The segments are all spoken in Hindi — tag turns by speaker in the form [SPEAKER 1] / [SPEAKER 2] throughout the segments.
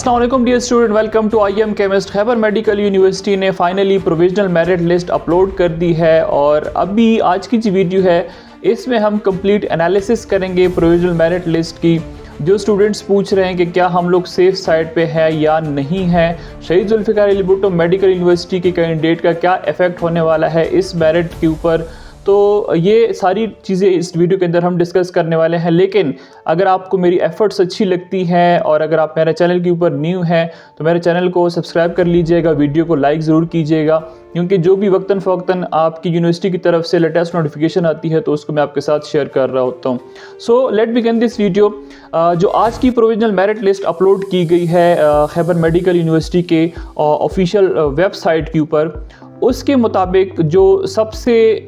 [SPEAKER 1] अस्सलाम वालेकुम dear student, welcome to I am chemist. Khyber medical university ने finally provisional merit list upload कर दी है और अभी आज की जो वीडियो है इसमें हम कंप्लीट एनालिसिस करेंगे प्रोविजनल मेरिट लिस्ट की। जो स्टूडेंट्स पूछ रहे हैं कि क्या हम लोग सेफ साइड पे हैं या नहीं है, शहीद जुल्फ़िकार अली भुट्टो मेडिकल यूनिवर्सिटी के कैंडिडेट का क्या इफेक्ट होने वाला है इस मेरिट के ऊपर, तो ये सारी चीज़ें इस वीडियो के अंदर हम डिस्कस करने वाले हैं। लेकिन अगर आपको मेरी एफर्ट्स अच्छी लगती हैं और अगर आप मेरे चैनल के ऊपर न्यू हैं तो मेरे चैनल को सब्सक्राइब कर लीजिएगा, वीडियो को लाइक ज़रूर कीजिएगा, क्योंकि जो भी वक्तन फ़वक्तन आपकी यूनिवर्सिटी की तरफ से लेटेस्ट नोटिफिकेशन आती है तो उसको मैं आपके साथ शेयर कर रहा होता हूँ। So let begin this video. जो आज की प्रोविजनल मेरिट लिस्ट अपलोड की गई है खैबर मेडिकल यूनिवर्सिटी के ऑफिशियल वेबसाइट के ऊपर, उसके मुताबिक जो सबसे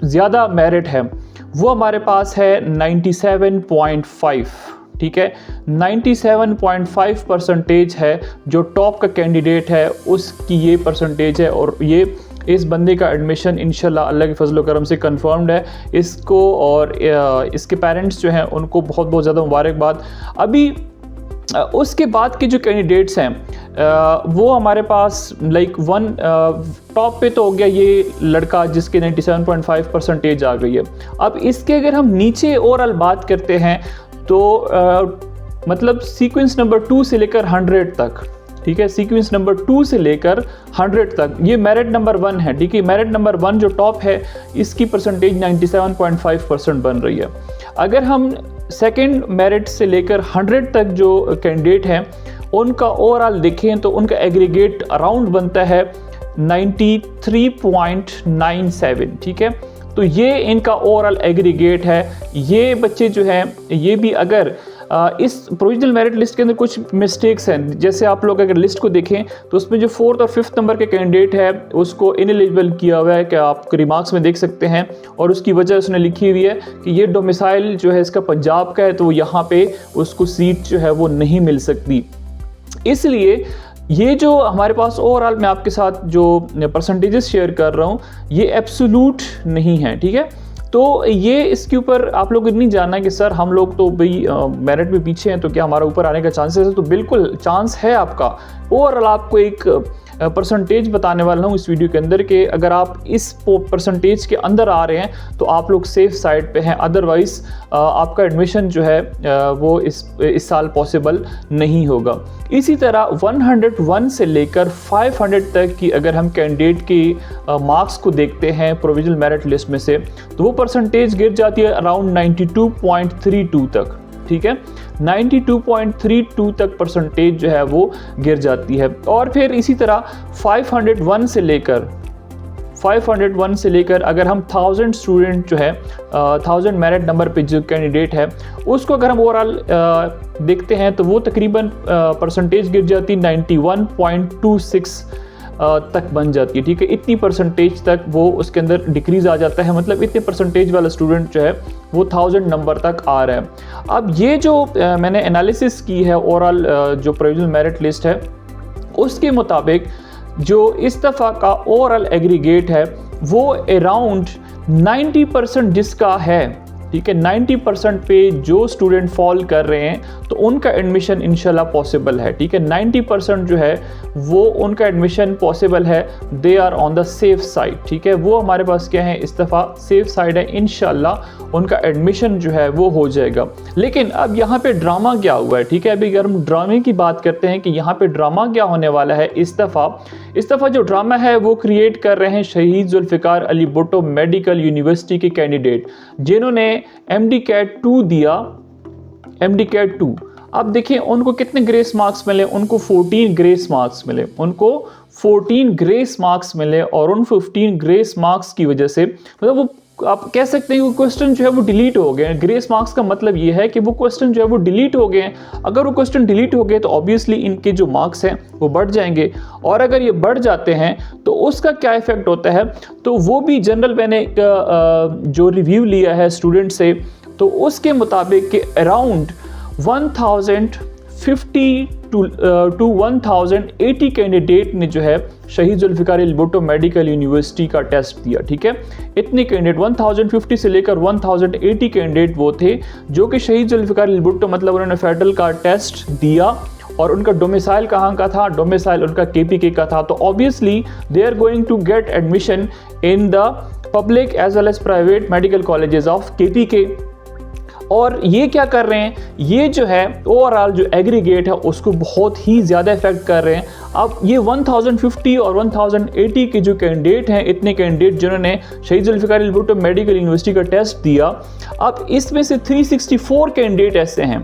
[SPEAKER 1] ज़्यादा मेरिट है वो हमारे पास है 97.5। ठीक है, 97.5 परसेंटेज है जो टॉप का कैंडिडेट है उसकी ये परसेंटेज है और ये इस बंदे का एडमिशन इंशाल्लाह अल्लाह के फजल करम से कंफर्म्ड है इसको, और इसके पेरेंट्स जो हैं उनको बहुत बहुत ज़्यादा मुबारकबाद। अभी उसके बाद के जो कैंडिडेट्स हैं वो हमारे पास टॉप पे तो हो गया ये लड़का जिसके 97.5 परसेंटेज आ गई है। अब इसके अगर हम नीचे ओवरऑल बात करते हैं तो मतलब सीक्वेंस नंबर 2 से लेकर 100 तक, ठीक है, सीक्वेंस नंबर 2 से लेकर 100 तक ये मेरिट नंबर 1 है। ठीक है, मेरिट नंबर 1 जो टॉप है इसकी परसेंटेज 97.5% बन रही है। अगर हम सेकंड मेरिट से लेकर 100 तक जो कैंडिडेट हैं उनका ओवरऑल देखें तो उनका एग्रीगेट अराउंड बनता है 93.97। ठीक है, तो ये इनका ओवरऑल एग्रीगेट है। ये बच्चे जो हैं ये भी अगर इस प्रोविजनल मेरिट लिस्ट के अंदर कुछ मिस्टेक्स हैं, जैसे आप लोग अगर लिस्ट को देखें तो उसमें जो 4th और 5th नंबर के कैंडिडेट है उसको इनएलिजिबल किया हुआ है कि आप रिमार्क्स में देख सकते हैं, और उसकी वजह उसने लिखी हुई है कि ये डोमिसाइल जो है इसका पंजाब का है तो यहाँ पे उसको सीट जो है वो नहीं मिल सकती। इसलिए ये जो हमारे पास ओवरऑल मैं आपके साथ जो परसेंटेजेस शेयर कर रहा हूँ ये एब्सोल्यूट नहीं है। ठीक है, तो ये इसके ऊपर आप लोग नहीं जानना कि सर हम लोग तो भाई मेरिट में पीछे हैं तो क्या हमारा ऊपर आने का चांसेस है, तो बिल्कुल चांस है आपका। ओवरऑल आपको एक परसेंटेज बताने वाला हूँ इस वीडियो के अंदर कि अगर आप इस परसेंटेज के अंदर आ रहे हैं तो आप लोग सेफ साइड पे हैं, अदरवाइज आपका एडमिशन जो है वो इस साल पॉसिबल नहीं होगा। इसी तरह 101 से लेकर 500 तक की अगर हम कैंडिडेट की मार्क्स को देखते हैं प्रोविजनल मेरिट लिस्ट में से तो वो परसेंटेज गिर जाती है अराउंड 92.32 तक। ठीक है, 92.32 तक परसेंटेज जो है वो गिर जाती है। और फिर इसी तरह 501 से लेकर अगर हम 1000 स्टूडेंट जो है 1000 मेरिट नंबर पे जो कैंडिडेट है उसको अगर हम ओवरऑल देखते हैं तो वो तकरीबन परसेंटेज गिर जाती 91.26 तक बन जाती है। ठीक है, इतनी परसेंटेज तक वो उसके अंदर डिक्रीज आ जाता है, मतलब इतने परसेंटेज वाला स्टूडेंट जो है वो 1000 नंबर तक आ रहा है। अब ये जो मैंने एनालिसिस की है ओवरऑल जो प्रोविजनल मेरिट लिस्ट है उसके मुताबिक जो इस दफ़ा का ओवरऑल एग्रीगेट है वो अराउंड 90% जिसका है, ठीक है, 90% पे जो स्टूडेंट फॉल कर रहे हैं तो उनका एडमिशन इंशाल्लाह पॉसिबल है। ठीक है, 90% जो है वो उनका एडमिशन पॉसिबल है, they are on the safe side. ठीक है, वो हमारे पास क्या है इस दफ़ा सेफ साइड है, इंशाल्लाह उनका एडमिशन जो है वो हो जाएगा। लेकिन अब यहाँ पे ड्रामा क्या हुआ है, ठीक है, अभी अगर हम ड्रामे की बात करते हैं कि यहाँ पे ड्रामा क्या होने वाला है इस दफ़ा जो ड्रामा है वो क्रिएट कर रहे हैं शहीद जुल्फ़िकार अली भुट्टो मेडिकल यूनिवर्सिटी के कैंडिडेट जिन्होंने MD-CAT 2 दिया। MD-CAT 2 अब देखिए उनको कितने ग्रेस मार्क्स मिले, उनको 14 ग्रेस मार्क्स मिले, और उन 15 ग्रेस मार्क्स की वजह से मतलब वो आप कह सकते हैं कि क्वेश्चन जो है वो डिलीट हो गए। ग्रेस मार्क्स का मतलब ये है कि वो क्वेश्चन जो है वो डिलीट हो गए। अगर वो क्वेश्चन डिलीट हो गए तो ऑब्वियसली इनके जो मार्क्स हैं वो बढ़ जाएंगे, और अगर ये बढ़ जाते हैं तो उसका क्या इफेक्ट होता है, तो वो भी जनरल मैंने जो रिव्यू लिया है स्टूडेंट से तो उसके मुताबिक कि अराउंड 1050 टू 1080 कैंडिडेट ने जो है शहीद जुल्फ़िकार अली भुट्टो मेडिकल यूनिवर्सिटी का टेस्ट दिया। ठीक है, इतने कैंडिडेट 1050 से लेकर 1080 कैंडिडेट वो थे जो कि शहीद जुल्फ़िकार अली भुट्टो मतलब उन्होंने फेडरल का टेस्ट दिया और उनका डोमिसाइल कहाँ का था, डोमिसाइल उनका KPK का था, तो obviously they are going to get admission in the public as well as private medical colleges of KPK। और ये क्या कर रहे हैं, ये जो है ओवरऑल जो एग्रीगेट है उसको बहुत ही ज़्यादा इफेक्ट कर रहे हैं। अब ये 1050 और 1080 के जो कैंडिडेट हैं, इतने कैंडिडेट जिन्होंने शहीद जुल्फ़िकार भुट्टो मेडिकल यूनिवर्सिटी का टेस्ट दिया, अब इसमें से 364 कैंडिडेट ऐसे हैं,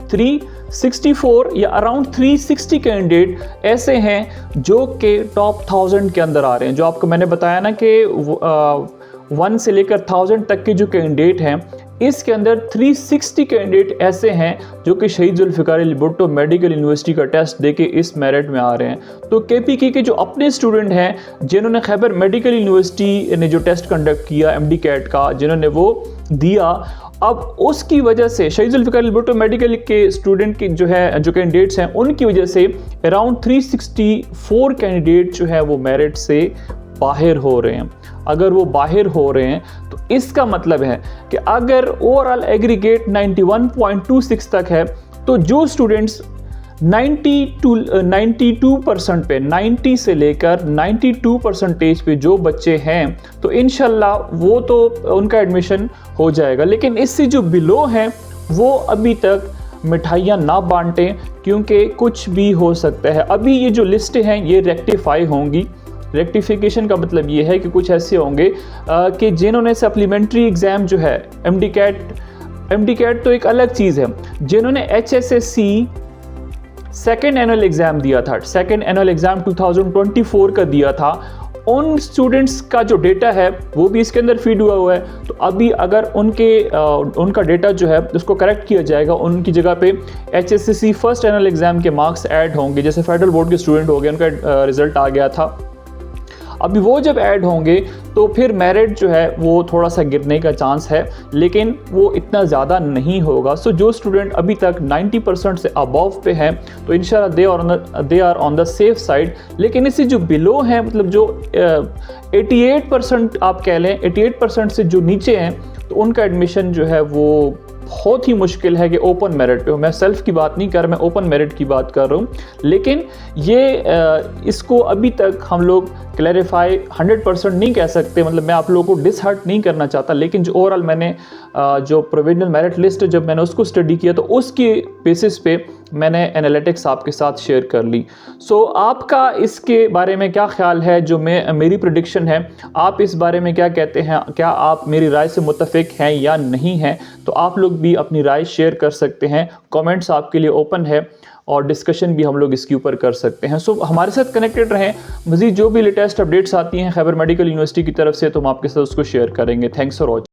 [SPEAKER 1] 364 या अराउंड 360 कैंडिडेट ऐसे हैं जो कि टॉप 1000 के अंदर आ रहे हैं। जो आपको मैंने बताया ना कि 1 से लेकर 1000 तक के जो कैंडिडेट हैं, इसके अंदर 360 कैंडिडेट ऐसे हैं जो कि शहीद जुल्फ़िकार भुट्टो मेडिकल यूनिवर्सिटी का टेस्ट देके इस मेरिट में आ रहे हैं। तो KPK के जो अपने स्टूडेंट हैं जिन्होंने खैबर मेडिकल यूनिवर्सिटी ने जो टेस्ट कंडक्ट किया MD कैट का, जिन्होंने वो दिया, अब उसकी वजह से शहीद जुल्फ़िकार भुट्टो मेडिकल के स्टूडेंट की जो कैंडिडेट्स हैं, उनकी वजह से अराउंड 364 कैंडिडेट जो है वो मेरिट से बाहर हो रहे हैं। अगर वो बाहर हो रहे हैं तो इसका मतलब है कि अगर ओवरऑल एग्रीगेट 91.26 तक है, तो जो स्टूडेंट्स 92% पे, 90 से लेकर 92% पे जो बच्चे हैं, तो इंशाल्लाह वो तो उनका एडमिशन हो जाएगा। लेकिन इससे जो बिलो हैं वो अभी तक मिठाइयाँ ना बांटें, क्योंकि कुछ भी हो सकता है। अभी ये जो लिस्टें हैं ये रेक्टिफाई होंगी। रेक्टिफिकेशन का मतलब ये है कि कुछ ऐसे होंगे कि जिन्होंने सप्लीमेंट्री एग्ज़ाम जो है MD कैट तो एक अलग चीज़ है, जिन्होंने HSSC सेकेंड एनुअल एग्ज़ाम दिया था, सेकेंड एनुअल एग्ज़ाम 2024 का दिया था, उन स्टूडेंट्स का जो डेटा है वो भी इसके अंदर फीड हुआ है। तो अभी अगर उनका डेटा जो है उसको करेक्ट किया जाएगा, उनकी जगह पे HSSC फर्स्ट एनुअल एग्ज़ाम के मार्क्स ऐड होंगे। जैसे फेडरल बोर्ड के स्टूडेंट हो गए, उनका रिजल्ट आ गया था, अभी वो जब ऐड होंगे तो फिर मेरिट जो है वो थोड़ा सा गिरने का चांस है, लेकिन वो इतना ज़्यादा नहीं होगा। सो जो स्टूडेंट अभी तक 90% से अबव पे हैं, तो इंशाल्लाह they are on the safe side. लेकिन इससे जो बिलो हैं, मतलब जो 88% आप कह लें, 88% से जो नीचे हैं, तो उनका एडमिशन जो है वो बहुत ही मुश्किल है कि ओपन मेरिट पे हो। मैं सेल्फ की बात नहीं कर रहा, मैं ओपन मेरिट की बात कर रहा हूँ। लेकिन ये इसको अभी तक हम लोग क्लैरिफाई 100% नहीं कह सकते, मतलब मैं आप लोगों को डिसहर्ट नहीं करना चाहता। लेकिन जो ओवरऑल मैंने जो प्रोविजनल मेरिट लिस्ट जब मैंने उसको स्टडी किया, तो उसके बेसिस पे मैंने एनालिटिक्स आपके साथ शेयर कर ली। सो आपका इसके बारे में क्या ख्याल है? जो मेरी प्रेडिक्शन है, आप इस बारे में क्या कहते हैं? क्या आप मेरी राय से मुत्तफिक हैं या नहीं हैं? तो आप लोग भी अपनी राय शेयर कर सकते हैं। कमेंट्स आपके लिए ओपन है और डिस्कशन भी हम लोग इसके ऊपर कर सकते हैं। सो हमारे साथ कनेक्टेड रहें। मज़ीद जो भी लेटेस्ट अपडेट्स आती हैं खैबर मेडिकल यूनिवर्सिटी की तरफ से, तो हम आपके साथ उसको शेयर करेंगे। Thanks for watching.